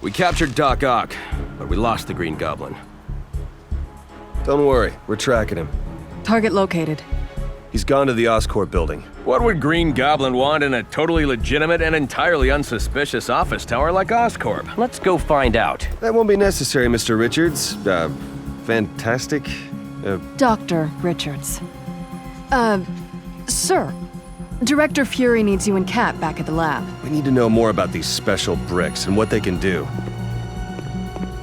We captured Doc Ock, but we lost the Green Goblin. Don't worry, we're tracking him. Target located. He's gone to the Oscorp building. What would Green Goblin want in a totally legitimate and entirely unsuspicious office tower like Oscorp? Let's go find out. That won't be necessary, Mr. Richards. Fantastic. Dr. Richards. Sir. Director Fury needs you and Kat back at the lab. We need to know more about these special bricks and what they can do.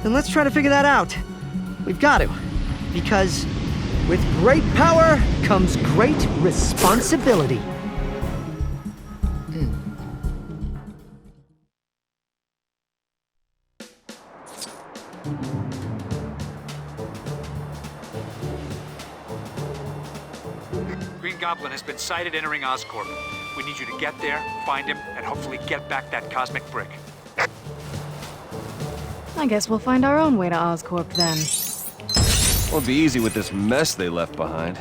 Then let's try to figure that out. We've got to. Because with great power comes great responsibility. Green Goblin has been sighted entering Oscorp. We need you to get there, find him, and hopefully get back that cosmic brick. I guess we'll find our own way to Oscorp then. Won't be easy with this mess they left behind.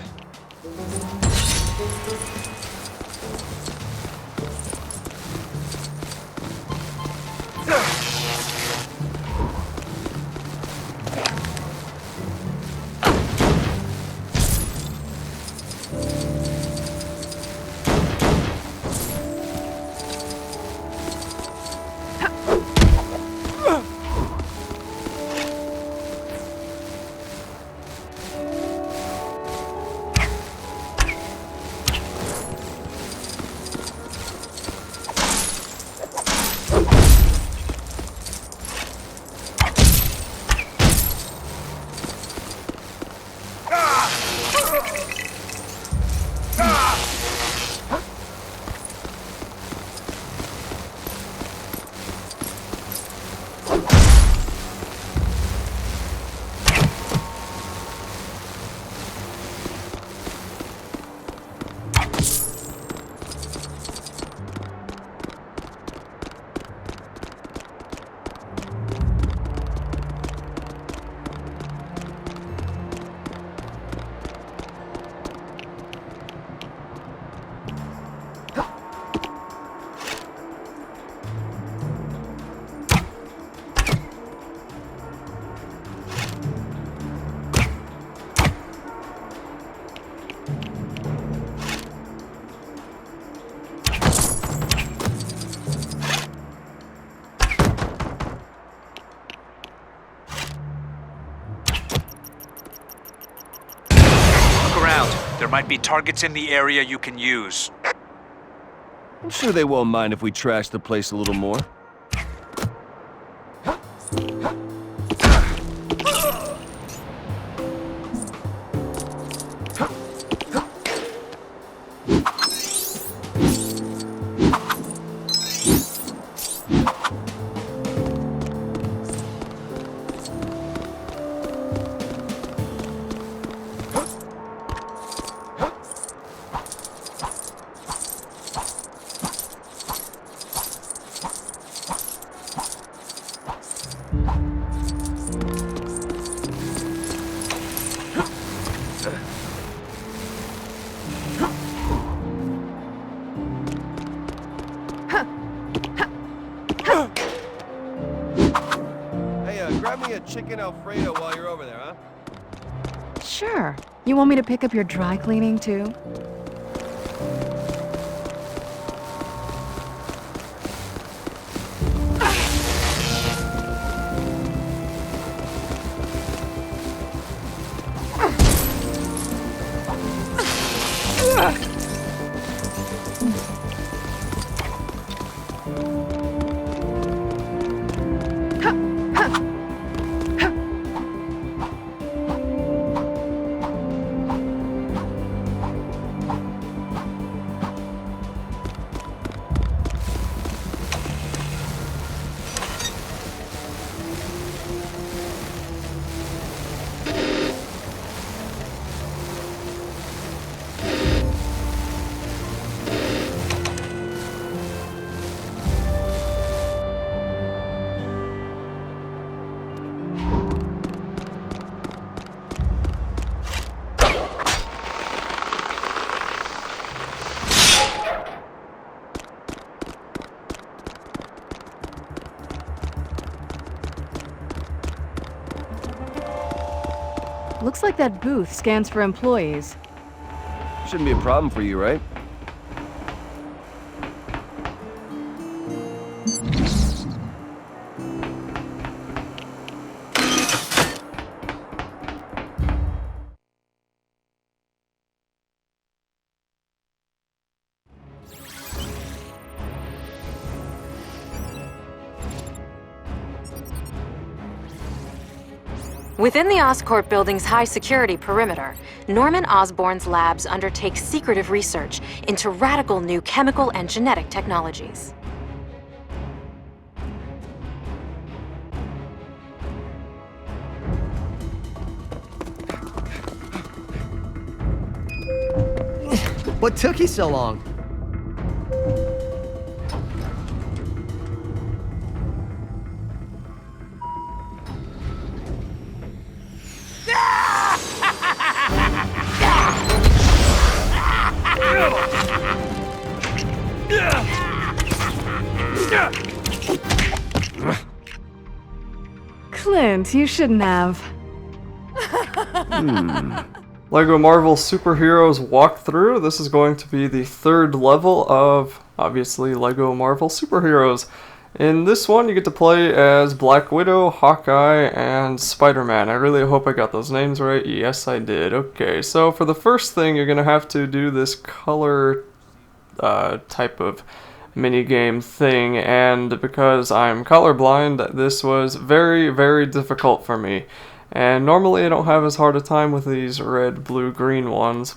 There might be targets in the area you can use. I'm sure they won't mind if we trash the place a little more. Grab me a chicken Alfredo while you're over there, huh? Sure. You want me to pick up your dry cleaning, too? Looks like that booth scans for employees. Shouldn't be a problem for you, right? Within the Oscorp building's high-security perimeter, Norman Osborn's labs undertake secretive research into radical new chemical and genetic technologies. What took you so long? Clint, you shouldn't have. LEGO Marvel Superheroes Walkthrough. This is going to be the third level of, obviously, LEGO Marvel Superheroes. In this one, you get to play as Black Widow, Hawkeye, and Spider-Man. I really hope I got those names right. Yes, I did. Okay, so for the first thing, you're going to have to do this color type of minigame thing, and because I'm colorblind, this was very, very difficult for me. And normally I don't have as hard a time with these red, blue, green ones,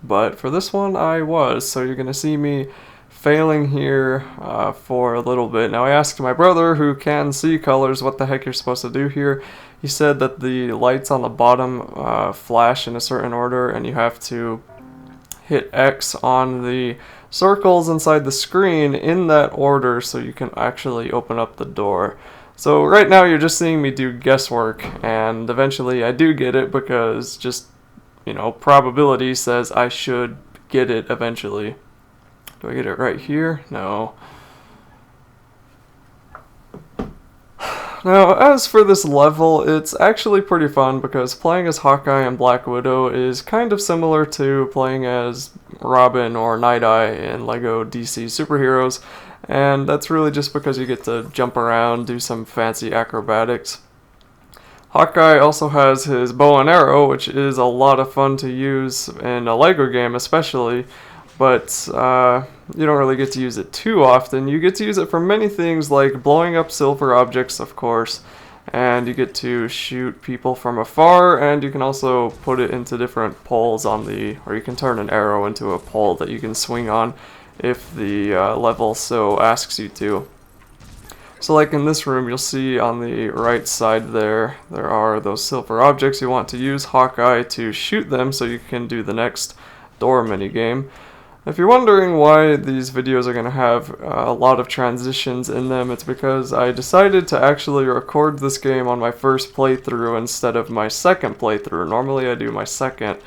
but for this one I was, so you're going to see me failing here for a little bit. Now I asked my brother, who can see colors, what the heck you're supposed to do here. He said that the lights on the bottom flash in a certain order, and you have to hit X on the circles inside the screen in that order so you can actually open up the door. So right now you're just seeing me do guesswork, and eventually I do get it because just, you know, probability says I should get it eventually. Do I get it right here? No. Now, as for this level, it's actually pretty fun because playing as Hawkeye and Black Widow is kind of similar to playing as Robin or Night Eye in LEGO DC Superheroes, and that's really just because you get to jump around, do some fancy acrobatics. Hawkeye also has his bow and arrow, which is a lot of fun to use in a LEGO game especially, but you don't really get to use it too often. You get to use it for many things like blowing up silver objects, of course, and you get to shoot people from afar, and you can also put it into different poles on the, or you can turn an arrow into a pole that you can swing on if the level so asks you to. So like in this room, you'll see on the right side there are those silver objects. You want to use Hawkeye to shoot them so you can do the next door minigame. If you're wondering why these videos are going to have a lot of transitions in them, it's because I decided to actually record this game on my first playthrough instead of my second playthrough. Normally I do my second,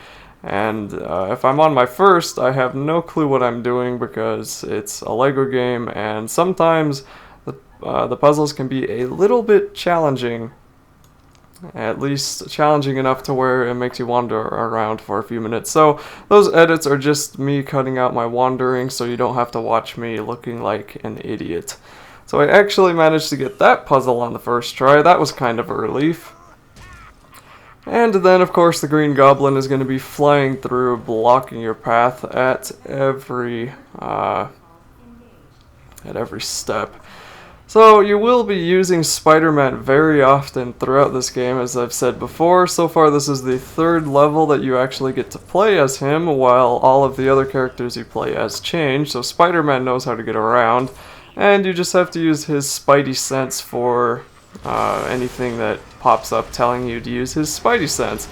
and if I'm on my first, I have no clue what I'm doing because it's a LEGO game, and sometimes the puzzles can be a little bit challenging. At least challenging enough to where it makes you wander around for a few minutes. So those edits are just me cutting out my wandering so you don't have to watch me looking like an idiot. So I actually managed to get that puzzle on the first try. That was kind of a relief. And then of course the Green Goblin is going to be flying through, blocking your path at every step. So you will be using Spider-Man very often throughout this game, as I've said before. So far this is the third level that you actually get to play as him, while all of the other characters you play as change. So Spider-Man knows how to get around, and you just have to use his Spidey sense for anything that pops up telling you to use his Spidey sense.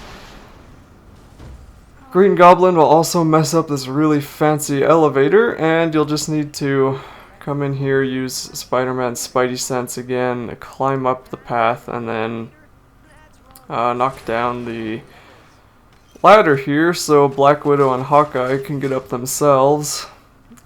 Green Goblin will also mess up this really fancy elevator, and you'll just need to come in here, use Spider-Man's Spidey sense again, climb up the path, and then knock down the ladder here so Black Widow and Hawkeye can get up themselves.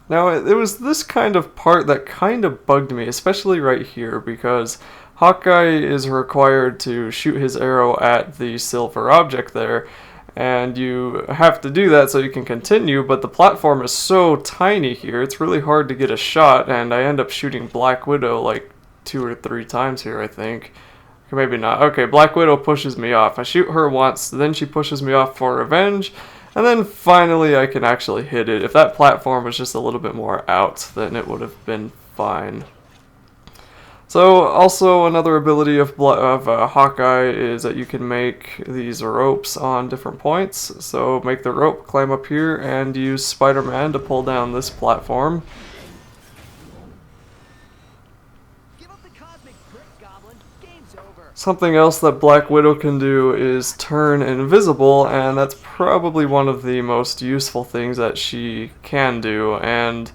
Now, it was this kind of part that kind of bugged me, especially right here, because Hawkeye is required to shoot his arrow at the silver object there, and you have to do that so you can continue, but the platform is so tiny here, it's really hard to get a shot, and I end up shooting Black Widow like 2 or 3 times here, I think. Maybe not. Okay, Black Widow pushes me off. I shoot her once, then she pushes me off for revenge, and then finally I can actually hit it. If that platform was just a little bit more out, then it would have been fine. So, also another ability of Hawkeye is that you can make these ropes on different points. So make the rope, climb up here, and use Spider-Man to pull down this platform. Something else that Black Widow can do is turn invisible, and that's probably one of the most useful things that she can do. And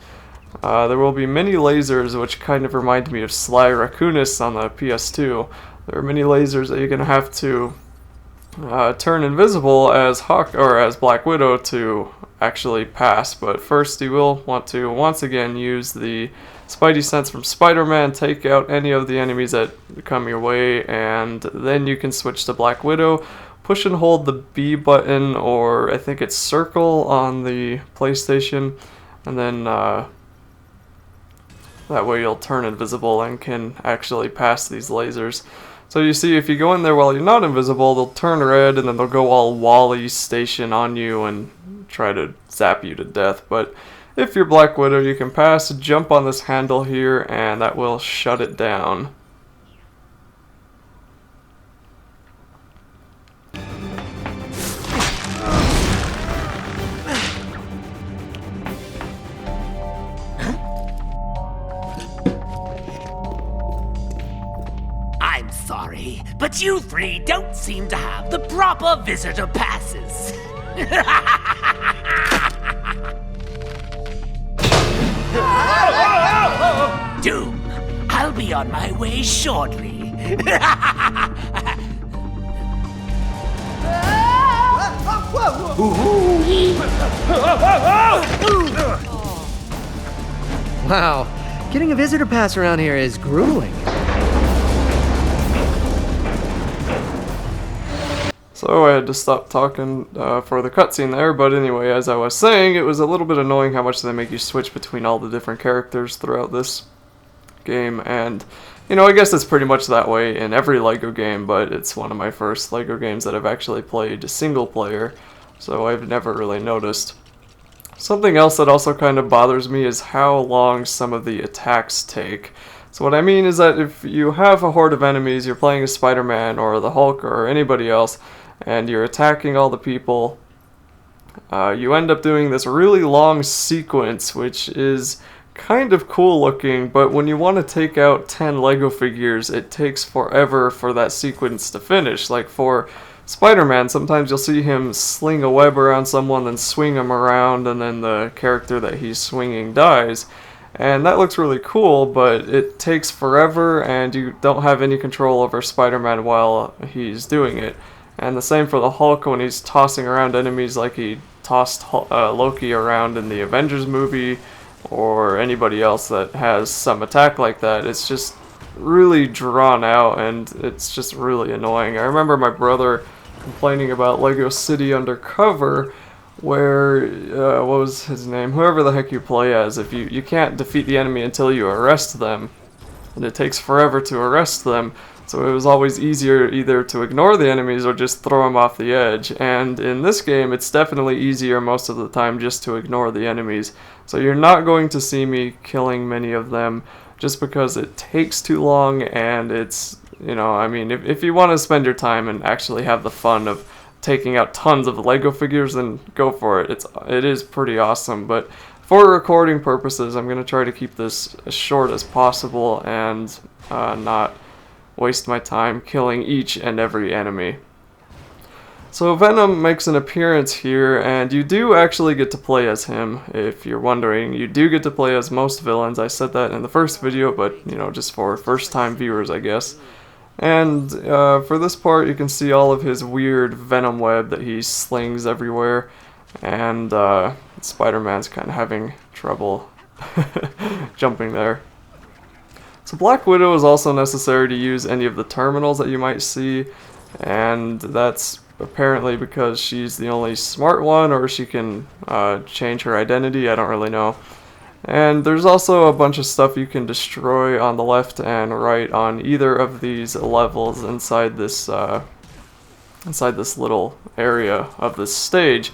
there will be many lasers, which kind of remind me of Sly Raccoonus on the PS2. There are many lasers that you're going to have to turn invisible as as Black Widow to actually pass. But first you will want to once again use the Spidey sense from Spider-Man, take out any of the enemies that come your way, and then you can switch to Black Widow. Push and hold the B button, or I think it's circle on the PlayStation, and then that way you'll turn invisible and can actually pass these lasers. So you see, if you go in there while you're not invisible, they'll turn red and then they'll go all Wall-E station on you and try to zap you to death. But if you're Black Widow, you can pass, jump on this handle here, and that will shut it down. I'm sorry, but you 3 don't seem to have the proper visitor passes. Doom, I'll be on my way shortly. Wow, getting a visitor pass around here is grueling. So I had to stop talking for the cutscene there, but anyway, as I was saying, it was a little bit annoying how much they make you switch between all the different characters throughout this game, and you know, I guess it's pretty much that way in every LEGO game, but it's one of my first LEGO games that I've actually played single player, so I've never really noticed. Something else that also kind of bothers me is how long some of the attacks take. So what I mean is that if you have a horde of enemies, you're playing as Spider-Man or the Hulk or anybody else, and you're attacking all the people, you end up doing this really long sequence, which is kind of cool looking, but when you want to take out 10 Lego figures, it takes forever for that sequence to finish. Like for Spider-Man, sometimes you'll see him sling a web around someone, then swing him around, and then the character that he's swinging dies. And that looks really cool, but it takes forever, and you don't have any control over Spider-Man while he's doing it. And the same for the Hulk when he's tossing around enemies like he tossed Loki around in the Avengers movie, or anybody else that has some attack like that. It's just really drawn out, and it's just really annoying. I remember my brother complaining about Lego City Undercover, where, what was his name? Whoever the heck you play as, if you can't defeat the enemy until you arrest them, and it takes forever to arrest them. So it was always easier either to ignore the enemies or just throw them off the edge. And in this game, it's definitely easier most of the time just to ignore the enemies. So you're not going to see me killing many of them just because it takes too long, and it's, you know, I mean, if you want to spend your time and actually have the fun of taking out tons of Lego figures, then go for it. It is pretty awesome, but for recording purposes, I'm going to try to keep this as short as possible and not waste my time killing each and every enemy. So Venom makes an appearance here, and you do actually get to play as him, if you're wondering. You do get to play as most villains. I said that in the first video, but, you know, just for first-time viewers, I guess. And for this part, you can see all of his weird Venom web that he slings everywhere, and Spider-Man's kind of having trouble jumping there. So Black Widow is also necessary to use any of the terminals that you might see, and that's apparently because she's the only smart one, or she can change her identity, I don't really know. And there's also a bunch of stuff you can destroy on the left and right on either of these levels inside this little area of this stage.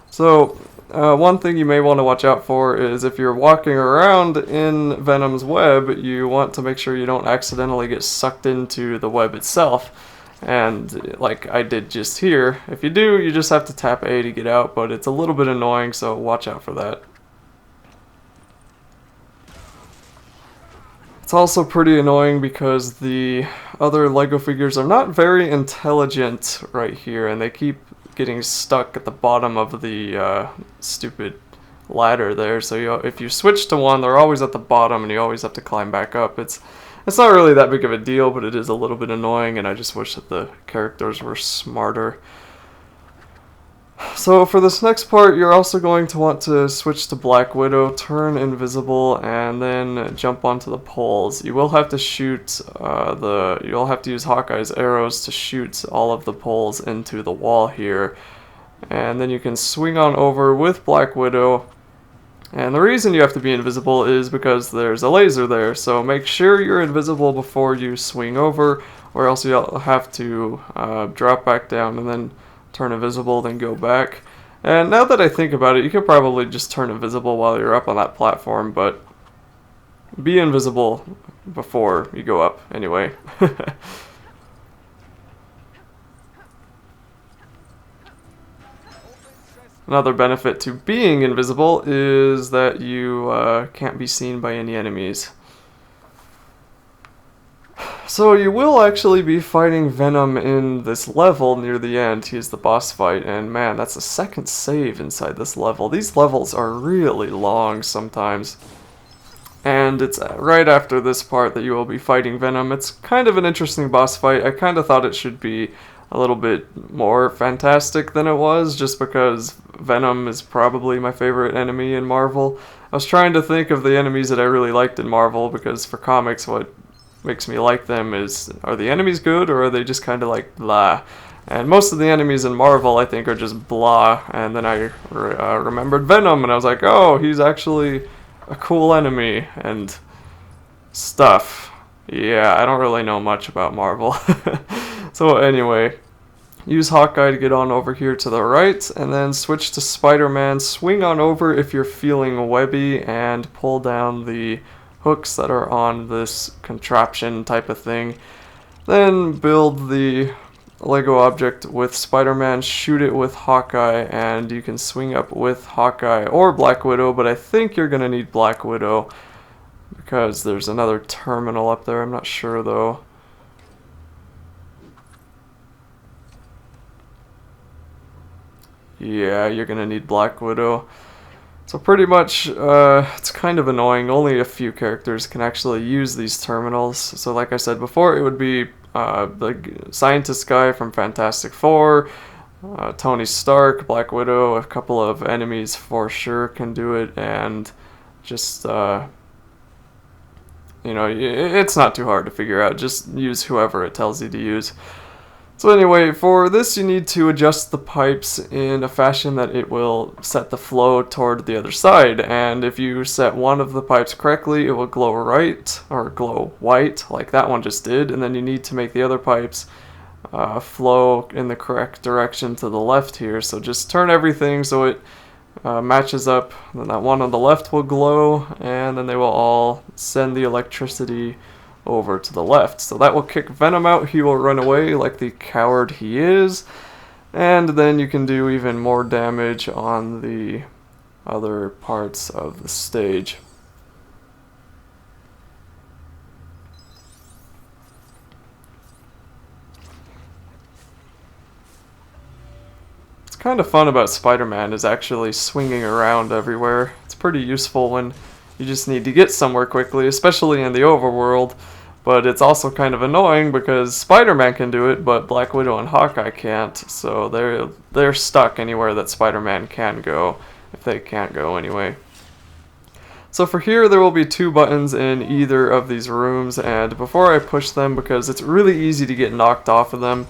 So one thing you may want to watch out for is if you're walking around in Venom's web, you want to make sure you don't accidentally get sucked into the web itself. And like I did just here, if you do, you just have to tap A to get out, but it's a little bit annoying, so watch out for that. It's also pretty annoying because the other LEGO figures are not very intelligent right here, and they keep getting stuck at the bottom of the stupid ladder there. So if you switch to one, they're always at the bottom, and you always have to climb back up. It's not really that big of a deal, but it is a little bit annoying, and I just wish that the characters were smarter. So for this next part, you're also going to want to switch to Black Widow, turn invisible, and then jump onto the poles. You will have to shoot you'll have to use Hawkeye's arrows to shoot all of the poles into the wall here. And then you can swing on over with Black Widow. And the reason you have to be invisible is because there's a laser there, so make sure you're invisible before you swing over, or else you'll have to drop back down and then turn invisible, then go back. And now that I think about it, you could probably just turn invisible while you're up on that platform, but be invisible before you go up anyway. Another benefit to being invisible is that you can't be seen by any enemies. So you will actually be fighting Venom in this level near the end. He's the boss fight, and man, that's a second save inside this level. These levels are really long sometimes. And it's right after this part that you will be fighting Venom. It's kind of an interesting boss fight. I kind of thought it should be a little bit more fantastic than it was, just because Venom is probably my favorite enemy in Marvel. I was trying to think of the enemies that I really liked in Marvel, because for comics, what makes me like them is, are the enemies good, or are they just kind of like blah? And most of the enemies in Marvel, I think, are just blah. And then I remembered Venom, and I was like, oh, he's actually a cool enemy and stuff. Yeah, I don't really know much about Marvel. So anyway, use Hawkeye to get on over here to the right, and then switch to Spider-Man. Swing on over if you're feeling webby, and pull down the hooks that are on this contraption type of thing. Then build the Lego object with Spider-Man, shoot it with Hawkeye, and you can swing up with Hawkeye or Black Widow, but I think you're gonna need Black Widow because there's another terminal up there. I'm not sure though. Yeah, you're gonna need Black Widow. So pretty much, it's kind of annoying. Only a few characters can actually use these terminals. So like I said before, it would be the scientist guy from Fantastic Four, Tony Stark, Black Widow, a couple of enemies for sure can do it, and just, you know, it's not too hard to figure out. Just use whoever it tells you to use. So anyway, for this you need to adjust the pipes in a fashion that it will set the flow toward the other side, and if you set one of the pipes correctly, it will glow right, or glow white, like that one just did, and then you need to make the other pipes flow in the correct direction to the left here. So just turn everything so it matches up, then that one on the left will glow, and then they will all send the electricity over to the left. So that will kick Venom out. He will run away like the coward he is, and then you can do even more damage on the other parts of the stage. What's kind of fun about Spider-Man is actually swinging around everywhere. It's pretty useful when you just need to get somewhere quickly, especially in the overworld. But it's also kind of annoying because Spider-Man can do it, but Black Widow and Hawkeye can't. So they're stuck anywhere that Spider-Man can go, if they can't go anyway. So for here, there will be 2 buttons in either of these rooms, and before I push them, because it's really easy to get knocked off of them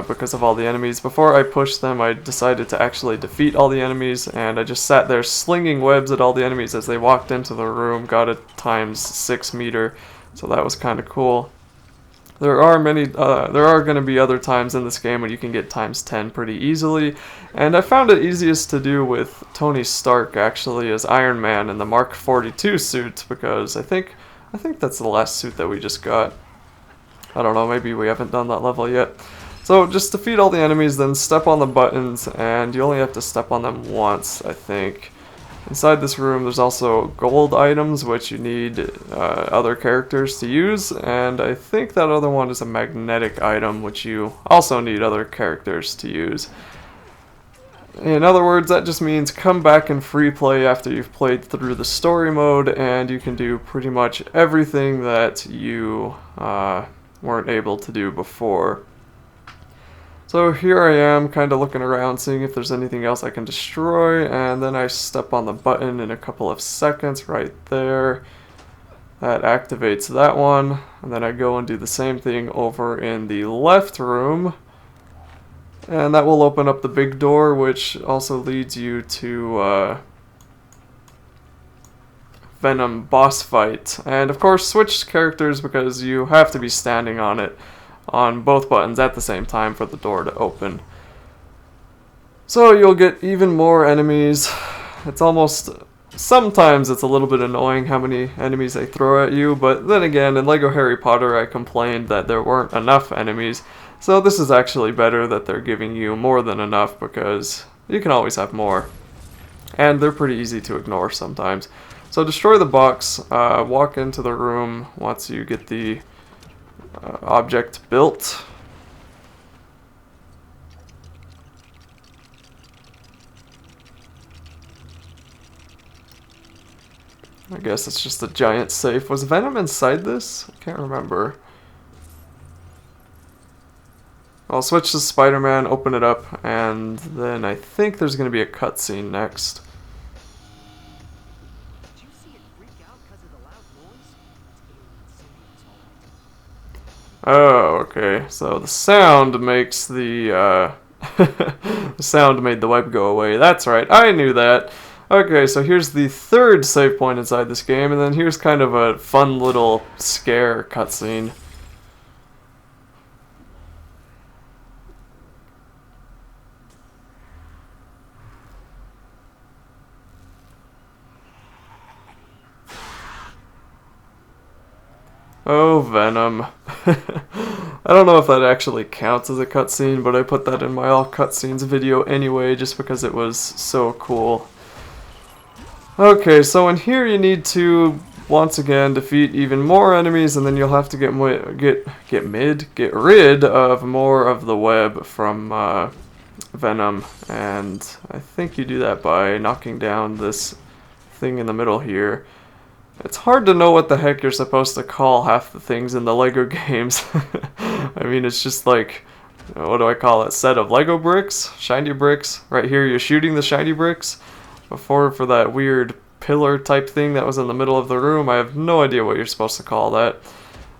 because of all the enemies, before I pushed them, I decided to actually defeat all the enemies, and I just sat there slinging webs at all the enemies as they walked into the room, got a ×6 meter, so that was kind of cool. There are going to be other times in this game when you can get ×10 pretty easily, and I found it easiest to do with Tony Stark actually as Iron Man in the Mark 42 suit, because I think that's the last suit that we just got. I don't know, maybe we haven't done that level yet. So just defeat all the enemies, then step on the buttons, and you only have to step on them once, I think. Inside this room there's also gold items which you need other characters to use, and I think that other one is a magnetic item which you also need other characters to use. In other words, that just means come back in free play after you've played through the story mode, and you can do pretty much everything that you weren't able to do before. So here I am, kind of looking around, seeing if there's anything else I can destroy, and then I step on the button in a couple of seconds right there. That activates that one, and then I go and do the same thing over in the left room, and that will open up the big door, which also leads you to Venom boss fight. And of course switch characters because you have to be standing on it on both buttons at the same time for the door to open. So you'll get even more enemies. Sometimes it's a little bit annoying how many enemies they throw at you, but then again, in LEGO Harry Potter I complained that there weren't enough enemies, so this is actually better that they're giving you more than enough, because you can always have more. And they're pretty easy to ignore sometimes. So destroy the box, walk into the room once you get the object built. I guess it's just a giant safe. Was Venom inside this? I can't remember. I'll switch to Spider-Man, open it up, and then I think there's going to be a cutscene next. Oh, okay. So the sound makes the the sound made the web go away. That's right. I knew that. Okay, so here's the 3rd save point inside this game, and then here's kind of a fun little scare cutscene. Oh, Venom. I don't know if that actually counts as a cutscene, but I put that in my all cutscenes video anyway, just because it was so cool. Okay, so in here you need to, once again, defeat even more enemies, and then you'll have to get rid of more of the web from Venom, and I think you do that by knocking down this thing in the middle here. It's hard to know what the heck you're supposed to call half the things in the LEGO games. I mean, it's just like, what do I call it? Set of LEGO bricks? Shiny bricks? Right here, you're shooting the shiny bricks. Before, for that weird pillar type thing that was in the middle of the room, I have no idea what you're supposed to call that.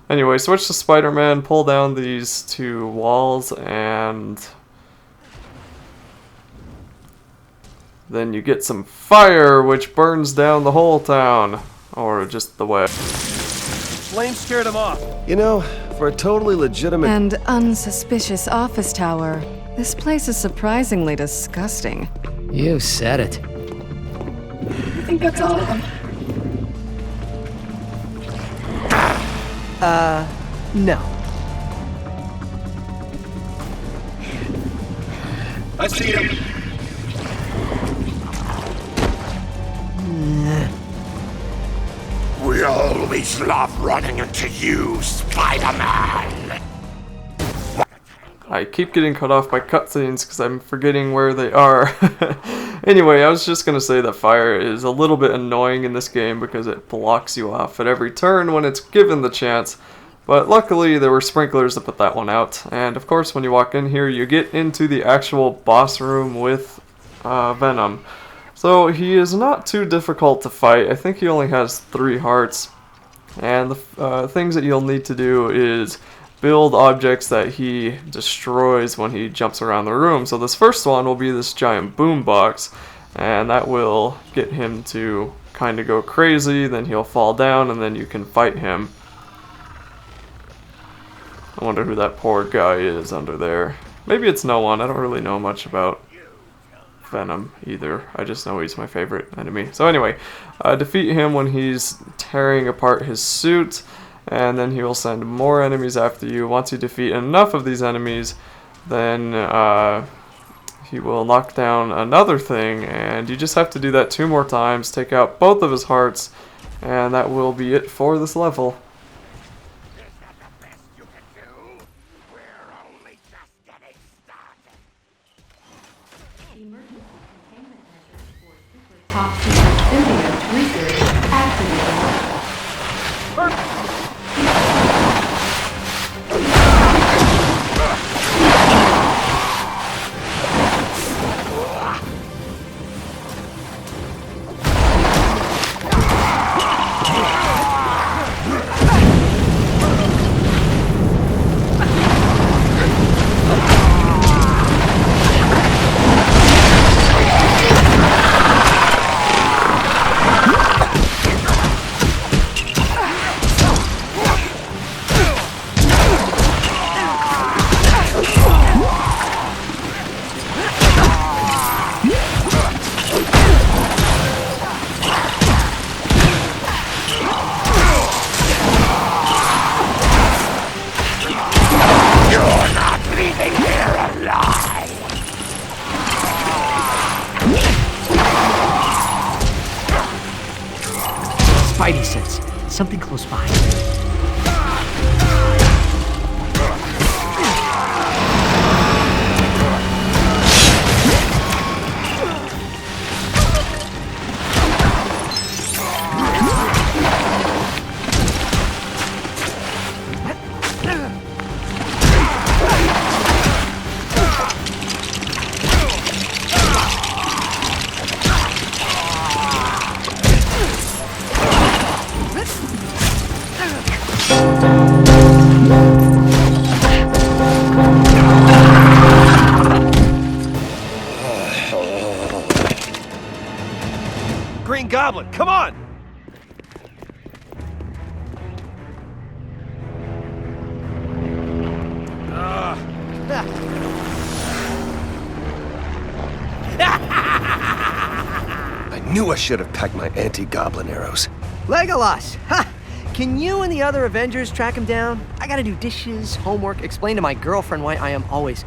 Anyway, switch to Spider-Man, pull down these 2 walls, and then you get some fire, which burns down the whole town. Or just the web. Flame scared him off. You know, for a totally legitimate... And unsuspicious office tower, this place is surprisingly disgusting. You said it. I think that's all of them. No. I see him. We always love running into you, Spider-Man! I keep getting cut off by cutscenes because I'm forgetting where they are. Anyway, I was just going to say that fire is a little bit annoying in this game because it blocks you off at every turn when it's given the chance. But luckily there were sprinklers to put that one out. And of course when you walk in here you get into the actual boss room with Venom. So he is not too difficult to fight. I think he only has 3 hearts. And the things that you'll need to do is build objects that he destroys when he jumps around the room. So this first one will be this giant boom box, and that will get him to kind of go crazy, then he'll fall down, and then you can fight him. I wonder who that poor guy is under there. Maybe it's no one. I don't really know much about Venom either. I just know he's my favorite enemy. So anyway, defeat him when he's tearing apart his suit, and then he will send more enemies after you. Once you defeat enough of these enemies, then he will knock down another thing, and you just have to do that 2 more times, take out both of his hearts, and that will be it for this level. Top secret symbiote research activated. Spidey sense. Something close by. Green Goblin, come on! I knew I should have packed my anti-goblin arrows. Legolas! Ha! Can you and the other Avengers track him down? I gotta do dishes, homework, explain to my girlfriend why I am always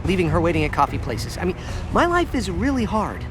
leaving her waiting at coffee places. I mean, my life is really hard.